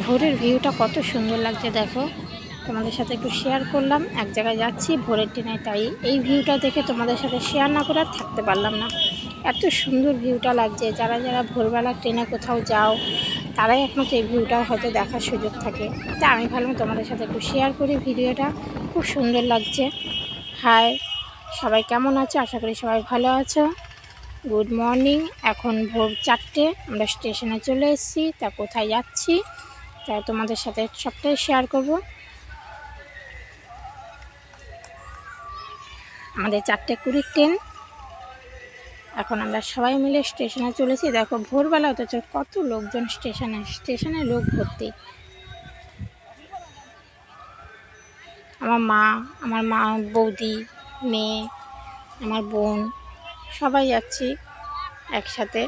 ভোরের ভিউটা কত সুন্দর লাগছে দেখো। তোমাদের সাথে একটু শেয়ার করলাম। এক জায়গায় যাচ্ছি ভোরের ট্রেনে, তাই এই ভিউটা দেখে তোমাদের সাথে শেয়ার না করে আর থাকতে পারলাম না। এত সুন্দর ভিউটা লাগছে। যারা যারা ভোরবেলা ট্রেনে কোথাও যাও তারাই একমাত্র এই ভিউটা হয়তো দেখার সুযোগ থাকে। তা আমি ভাবলাম তোমাদের সাথে একটু শেয়ার করি ভিডিওটা। খুব সুন্দর লাগছে। হাই, সবাই কেমন আছো? আশা করি সবাই ভালো আছো। Good morning. এখন ভোর 4টে, আমরা স্টেশনে চলে এসেছি। তা কোথায় যাচ্ছি তা তোমাদের সাথে সবটাই শেয়ার করব। আমাদের 4:20 ট্রেন। এখন আমরা সবাই মিলে স্টেশনে চলেছি। দেখো ভোরবেলা অথচ কত লোকজন স্টেশনে লোক ভর্তি। আমার মা, বৌদি, মেয়ে, আমার বোন, সবাই যাচ্ছি একসাথে।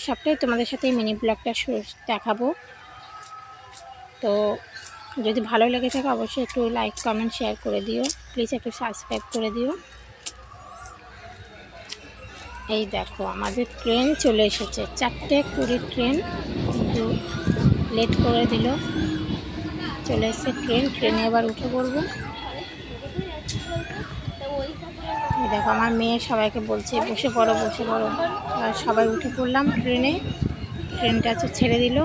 সবটাই তোমাদের সাথে মিনি ব্লগটা দেখাবো। তো যদি ভালো লেগে থাকে অবশ্যই একটু লাইক, কমেন্ট, শেয়ার করে দিও। প্লিজ একটু সাবস্ক্রাইব করে দিও। এই দেখো আমাদের ট্রেন চলে এসেছে। 4:20 ট্রেন, কিন্তু লেট করে দিল। চলে এসেছে ট্রেনে এবার উঠে পড়বো। এই দেখো আমার মেয়ে সবাইকে বলছে বসে পড়ো বসে পড়ো। সবাই উঠে পড়লাম ট্রেনে। ট্রেনটা ছেড়ে দিল।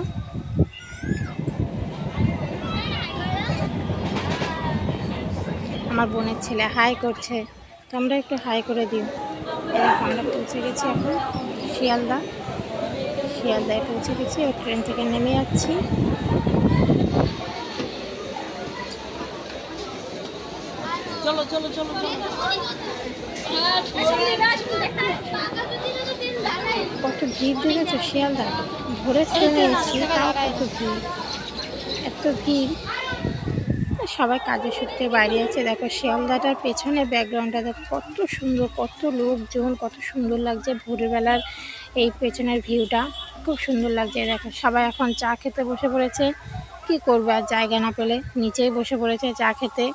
আমার বোনের ছেলে হাই করছে, তোমরা একটু হাই করে দিও। এরকম আমরা পৌঁছে গেছি এখন শিয়ালদায় পৌঁছে গেছি। ওই ট্রেন থেকে নেমে যাচ্ছি। চলো চলো চলো কত ভিড় দেখেছো শিয়ালদা। ভোরের ট্রেনে এসেছি, তাও কত ভিড়, এত ভিড়। সবাই কাজে সূত্রে বাইরে আছে। দেখো শিয়ালদাটার পেছনে ব্যাকগ্রাউন্ডটা দেখো কত সুন্দর, কত লোকজন, কত সুন্দর লাগছে ভোরবেলার এই পেছনের ভিউটা। খুব সুন্দর লাগছে। দেখো সবাই এখন চা খেতে বসে পড়েছে। কি করবে আর জায়গা না পেলে নিচেই বসে পড়েছে চা খেতে।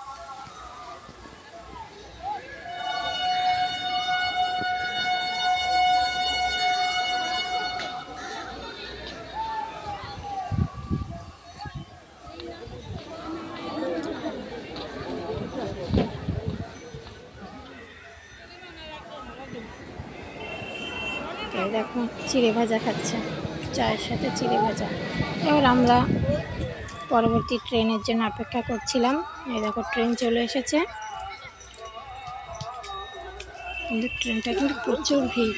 দেখো চিড়ে ভাজা খাচ্ছে, চায়ের সাথে চিড়ে ভাজা। এবার আমরা পরবর্তী ট্রেনের জন্য অপেক্ষা করছিলাম। এই দেখো ট্রেন চলে এসেছে, কিন্তু ট্রেনটা কিন্তু প্রচুর ভিড়।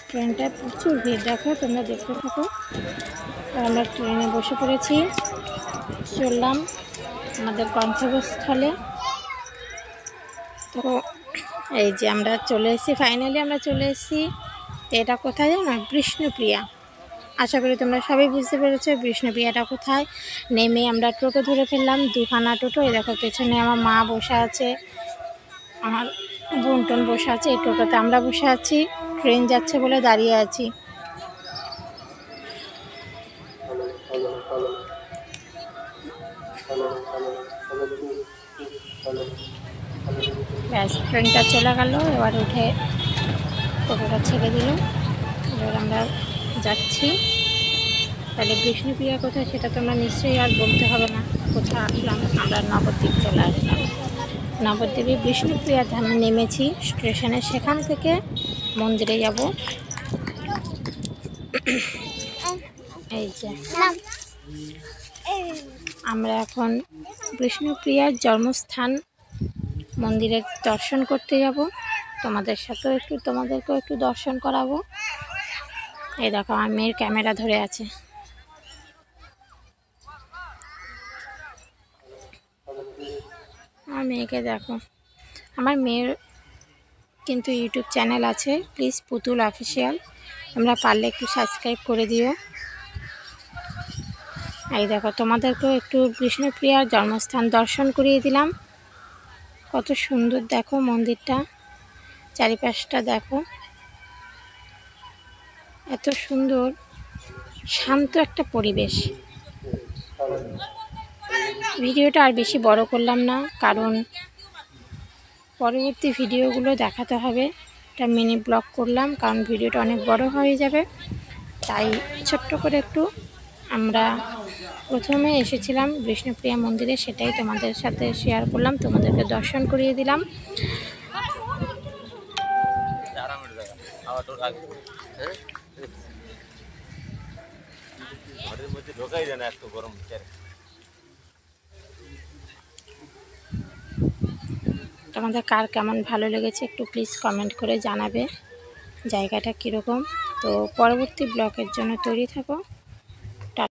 ট্রেনটায় প্রচুর ভিড়, দেখো তোমরা দেখতে থাকো। আমরা ট্রেনে বসে পড়েছি, চললাম আমাদের গন্তব্যস্থলে। তো এই যে আমরা চলে এসেছি, ফাইনালি আমরা চলে এসেছি। এটা কোথায় জানো? বিষ্ণুপ্রিয়া। আশা করি তোমরা সবাই বুঝতে পেরেছো বিষ্ণুপ্রিয়াটা কোথায়। নেমে আমরা টোটো ধরে ফেললাম, 2খানা টোটো। এই দেখো পেছনে আমার মা বসে আছে, আমার বোন টোন বসে আছে। এই টোটোতে আমরা বসে আছি, ট্রেন যাচ্ছে বলে দাঁড়িয়ে আছি। ব্যাস ট্রেনটা চলে গেল। এবার উঠে টোটোটা ছেড়ে দিল। এবার আমরা যাচ্ছি। তাহলে বিষ্ণুপ্রিয়া কোথায় সেটা তোমরা নিশ্চয়ই আর বলতে হবে না। কোথায় আসলাম? আমরা নবদ্বীপ চলে আসলাম। নবদ্বীপে বিষ্ণুপ্রিয়া ধামে নেমেছি স্টেশনে। সেখান থেকে মন্দিরে যাব। এই যে আমরা এখন বিষ্ণুপ্রিয়ার জন্মস্থান মন্দিরের দর্শন করতে যাব। তোমাদেরকেও একটু দর্শন করাবো। এই দেখো আমার মেয়ের ক্যামেরা ধরে আছে। আমার মেয়েকে দেখো। আমার মেয়ের কিন্তু ইউটিউব চ্যানেল আছে, প্লিজ পুতুল অফিসিয়াল। তোমরা পারলে একটু সাবস্ক্রাইব করে দিও। এই দেখো তোমাদেরকেও একটু বিষ্ণুপ্রিয়ার জন্মস্থান দর্শন করিয়ে দিলাম। কত সুন্দর দেখো মন্দিরটা, চারিপাশটা দেখো এত সুন্দর, শান্ত একটা পরিবেশ। ভিডিওটা আর বেশি বড় করলাম না, কারণ পরবর্তী ভিডিওগুলো দেখাতে হবে। এটা মিনি ব্লগ করলাম কারণ ভিডিওটা অনেক বড় হয়ে যাবে। তাই ছোট্ট করে একটু আমরা প্রথমে এসেছিলাম বিষ্ণুপ্রিয়া মন্দিরে, সেটাই তোমাদের সাথে শেয়ার করলাম, তোমাদেরকে দর্শন করিয়ে দিলাম। তোমাদের কার কেমন ভালো লেগেছে একটু প্লিজ কমেন্ট করে জানাবে জায়গাটা কীরকম। তো পরবর্তী ব্লগের জন্য তৈরি থাকো।